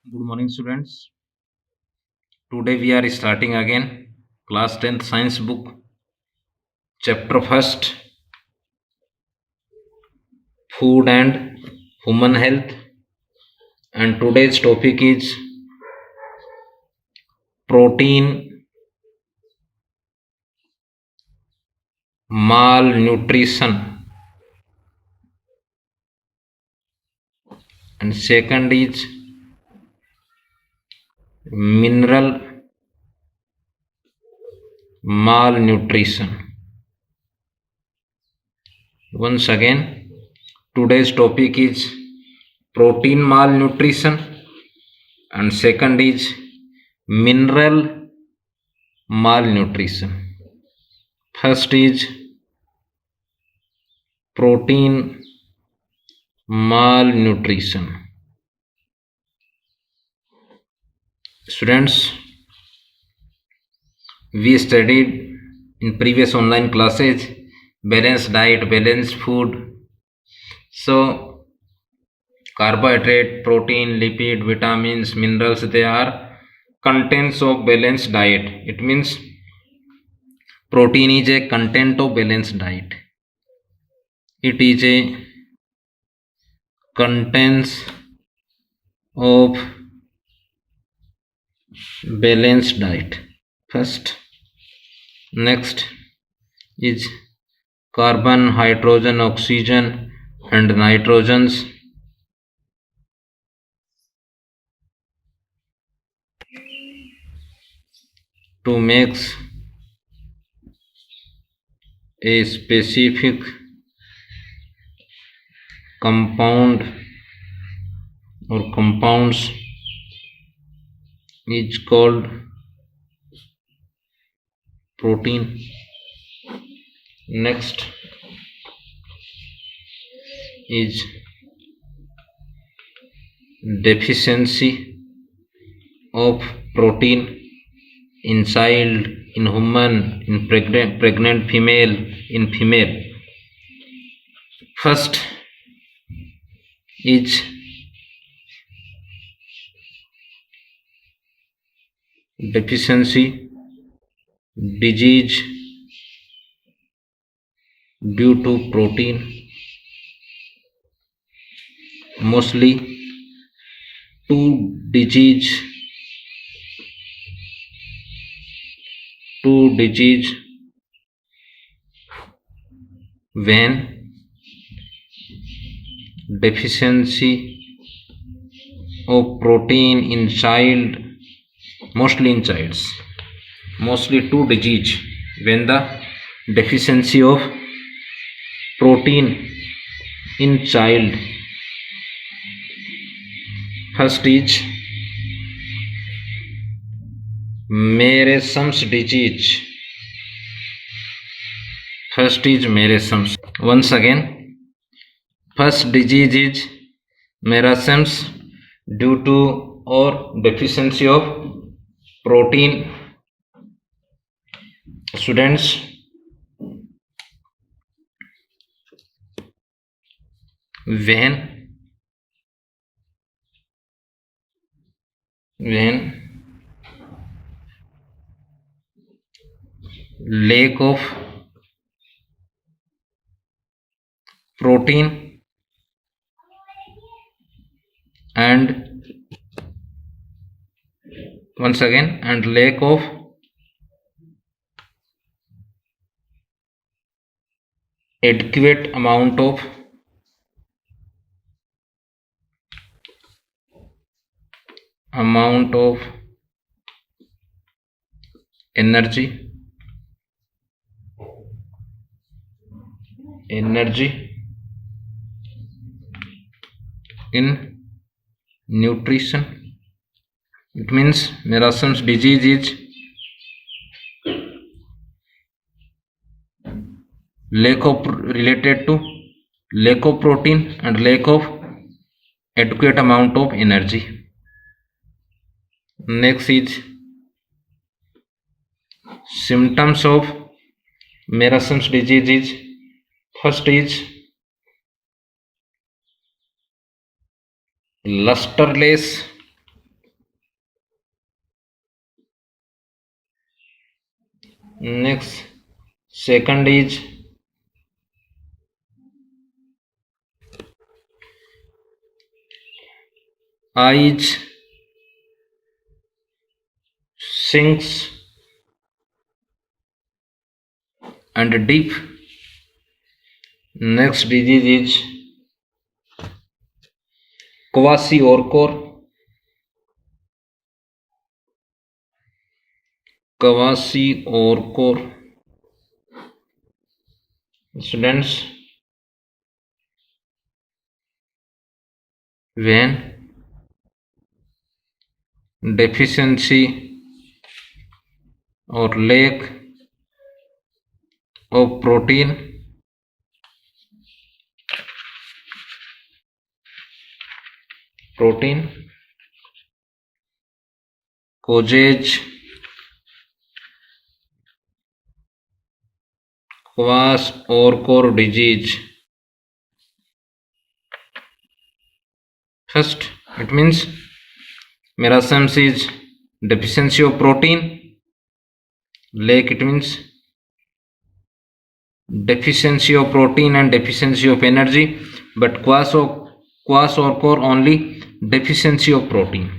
Good morning, students. Today we are starting again class 10th science book, chapter first, food and human health. And today's topic is protein malnutrition. And second is mineral malnutrition. Once again, today's topic is protein malnutrition, and second is mineral malnutrition. First is protein malnutrition. Students, we studied in previous online classes balanced diet, balanced food. So carbohydrate, protein, lipid, vitamins, minerals, they are contents of balanced diet. It means protein is a content of balanced diet. It is a contents of balanced diet. First, next is carbon, hydrogen, oxygen and nitrogens. To make a specific compound or compounds is called protein. Next is deficiency of protein in child, in human, in pregnant female, in female. First is deficiency disease due to protein. Mostly two disease when deficiency of protein in child, mostly in childs, mostly two disease when the deficiency of protein in child. First is Meresum's disease. First is Meresum's. Once again, first disease is Meresum's due to or deficiency of protein. Students, when lack of protein and once again and lack of adequate amount of energy in nutrition. It means Merasum's disease is lack of related to lack of protein and lack of adequate amount of energy. Next is symptoms of Merasum's disease is first is lusterless Next, second is eyes, sinks and deep. Next disease is kwashiorkor. Kwashiorkor. Students, when deficiency or lack of protein causes kwashiorkor disease. First, it means merasms is deficiency of protein. Lack, it means deficiency of protein and deficiency of energy, but kwashiorkor only deficiency of protein.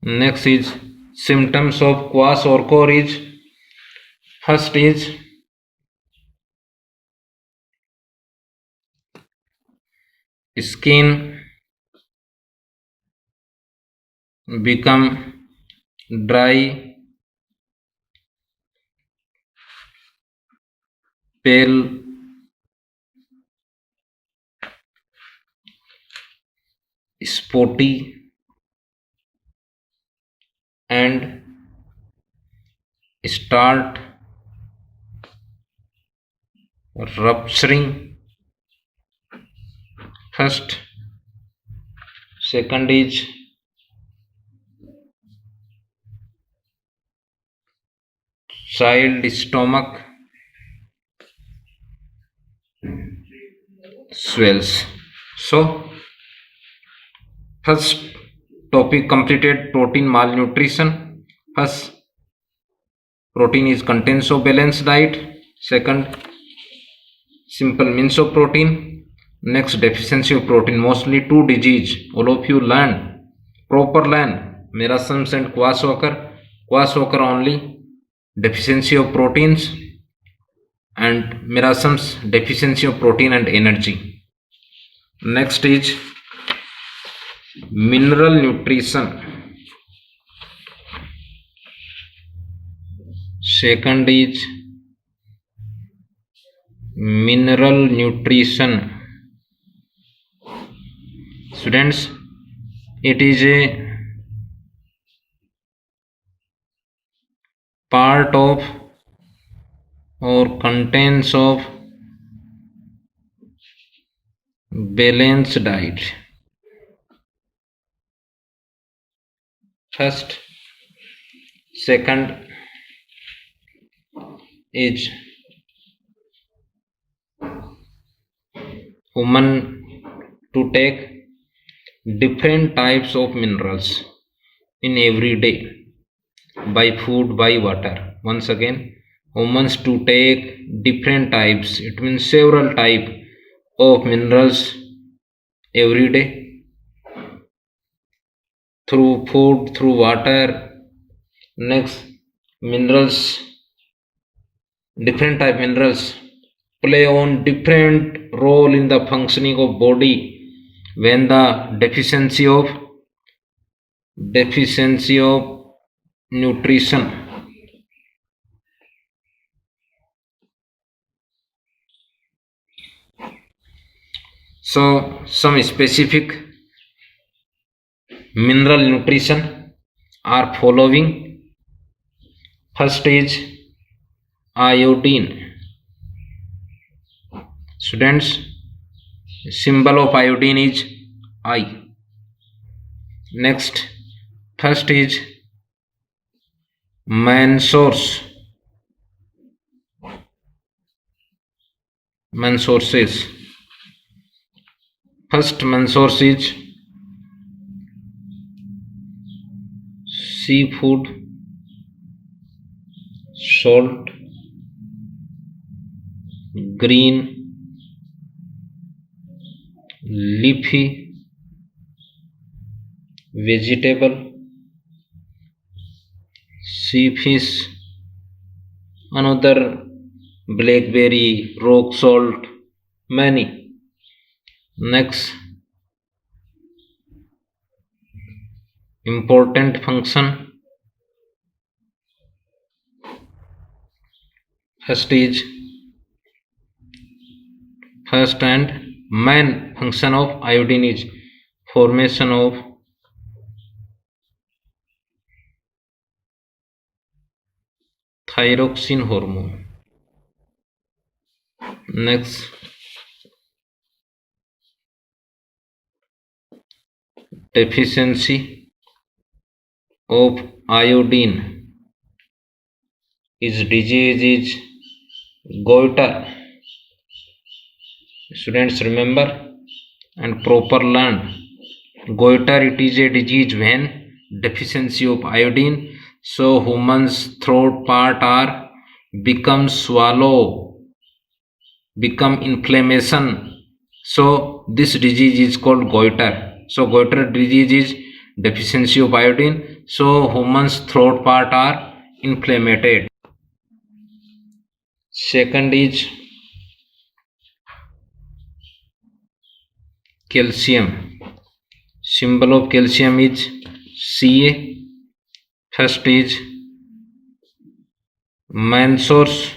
Next is symptoms of kwashiorkor is, first is skin become dry, pale, spotty, and start rupturing. First, second is child stomach swells. So first topic completed, protein malnutrition. First, protein is contains of balanced diet. Second, simple means of protein. Next, deficiency of protein, mostly two disease. All of you learn, proper learn, merasms and kwashiorkor only deficiency of proteins, and merasms deficiency of protein and energy. Next is mineral nutrition. Second is mineral nutrition. Students, it is a part of or contents of balanced diet. First, second is human to take different types of minerals in every day by food, by water. Once again, humans to take different types, it means several type of minerals every day through food, through water. Next, minerals, different type minerals play on different role in the functioning of body when the deficiency of nutrition. So some specific mineral nutrition are following. First is iodine. Students, symbol of iodine is I. Next, first is main sources. First main source is seafood, salt, green, leafy vegetable, sea fish, another blackberry, rock salt, many. Next, important function. First and main function of iodine is formation of thyroxine hormone. Next, deficiency of iodine is disease is goiter. Students remember and proper learn. Goiter, it is a disease when deficiency of iodine, so humans throat part are become swallow, become inflammation, so this disease is called goiter. So goiter disease is deficiency of iodine, so humans throat part are inflamed. Second is calcium. Symbol of calcium is Ca. First is main sources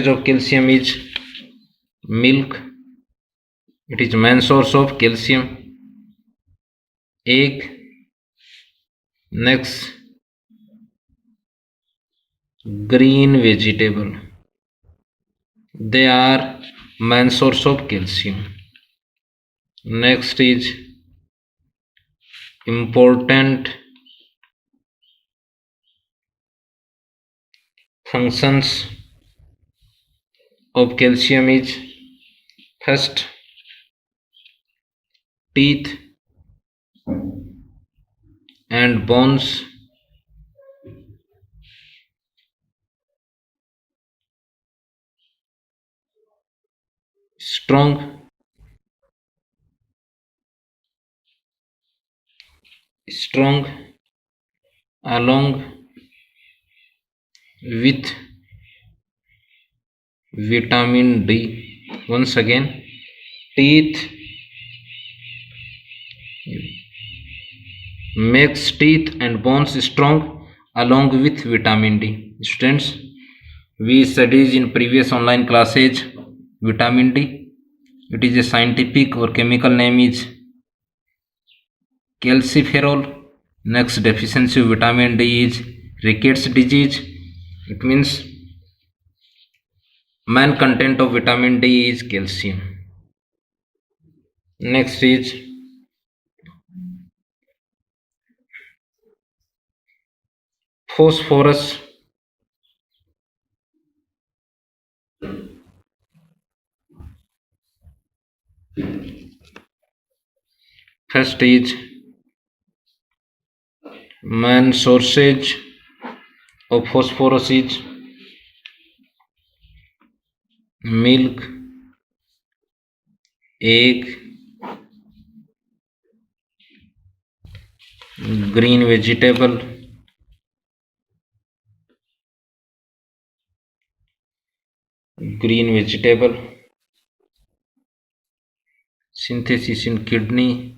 of calcium is milk. It is main source of calcium. Egg. Next, green vegetable, they are main source of calcium. Next is important functions of calcium is first, teeth and bones, strong, along with vitamin D. Once again, teeth makes teeth and bones strong along with vitamin D. Students, we studied in previous online classes vitamin D. It is a scientific or chemical name is calciferol. Next, deficiency of vitamin D is rickets disease. It means main content of vitamin D is calcium. Next is phosphorus. First is main sources of phosphorus is milk, egg, green vegetable, synthesis in kidney,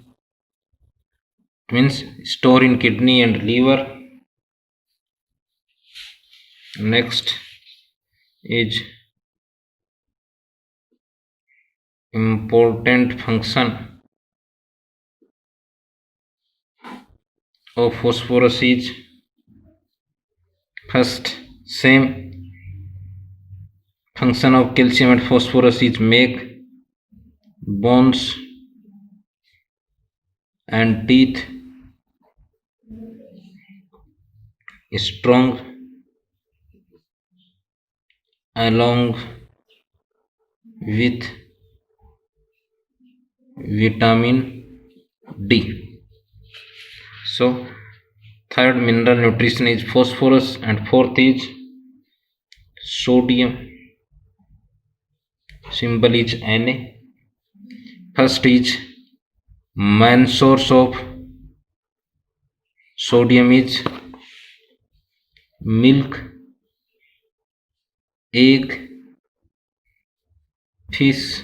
means store in kidney and liver. Next is important function of phosphorus is first, same function of calcium and phosphorus is make bones and teeth strong along with vitamin D. So Third mineral nutrition is phosphorus, and fourth is sodium. Symbol is Na. First is main source of sodium is milk, egg, fish,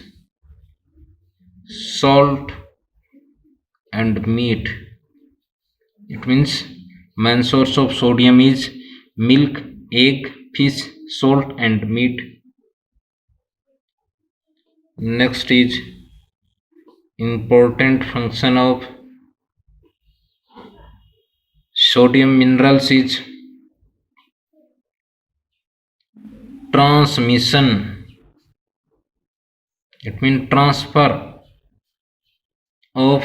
salt, and meat. It means main source of sodium is milk, egg, fish, salt, and meat. Next is important function of sodium minerals is transmission. It means transfer of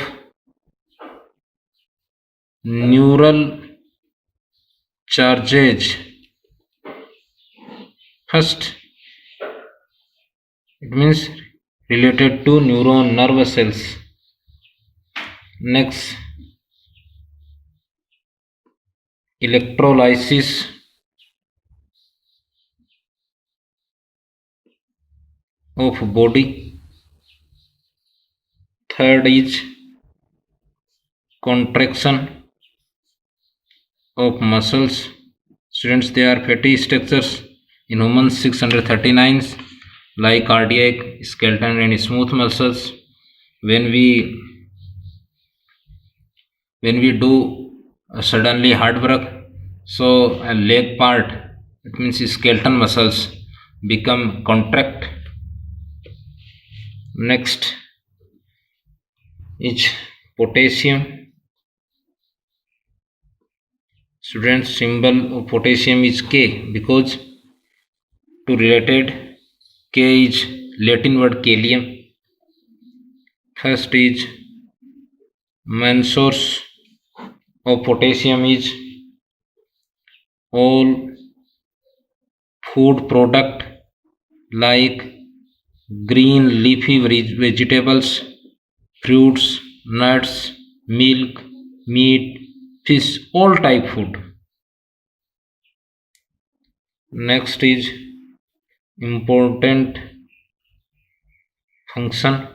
neural charges. First, it means related to neuron nerve cells. Next, electrolysis of body. Third is contraction of muscles. Students, they are fatty structures in humans 639 like cardiac, skeleton, and smooth muscles. When we do suddenly hard work, so a leg part, it means skeleton muscles become contract. Next is potassium. Students, symbol of potassium is K because to related K is Latin word kalium. First is main source of potassium is all food product like green leafy vegetables, fruits, nuts, milk, meat, fish, all type food. Next is important function,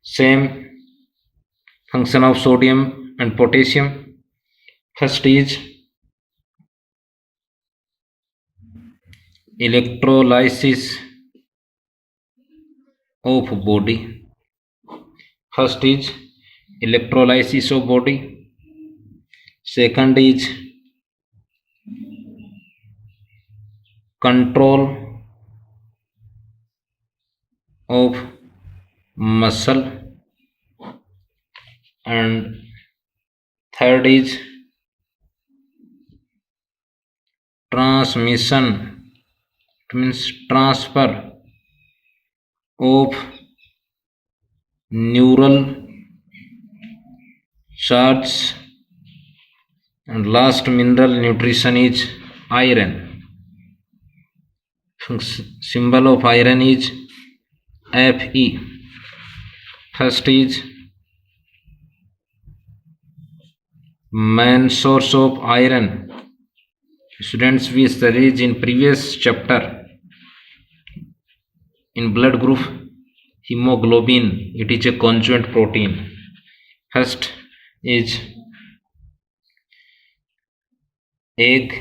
same function of sodium and potassium. First is electrolysis of body. First is electrolysis of body. Second is control of muscle, and third is transmission. It means transfer of neural charge, and last mineral nutrition is iron. Symbol of iron is Fe. First is main source of iron. Students, we studied in previous chapter in blood group hemoglobin. It is a conjoined protein. First is egg,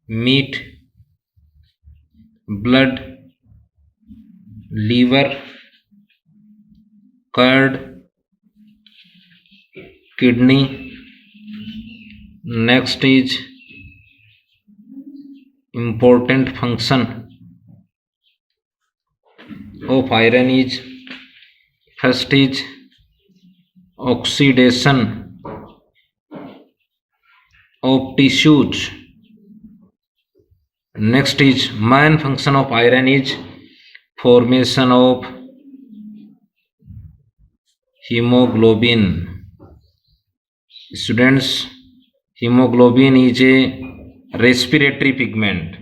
meat, blood, liver, curd, kidney. Next is important function of iron is, first is oxidation of tissues. Next is main function of iron is formation of hemoglobin. Students, hemoglobin is a respiratory pigment.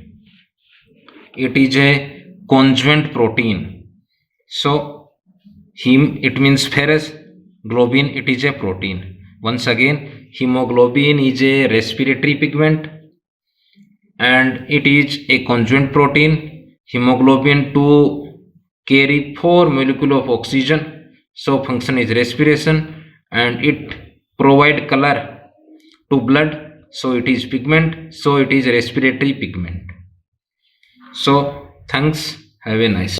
It is a conjoined protein. So it means ferrous, globin, it is a protein. Once again, hemoglobin is a respiratory pigment and it is a conjoined protein. Hemoglobin 2 carry 4 molecule of oxygen, so function is respiration, and it provide color to blood, so it is pigment, so it is respiratory pigment. So thanks, have a nice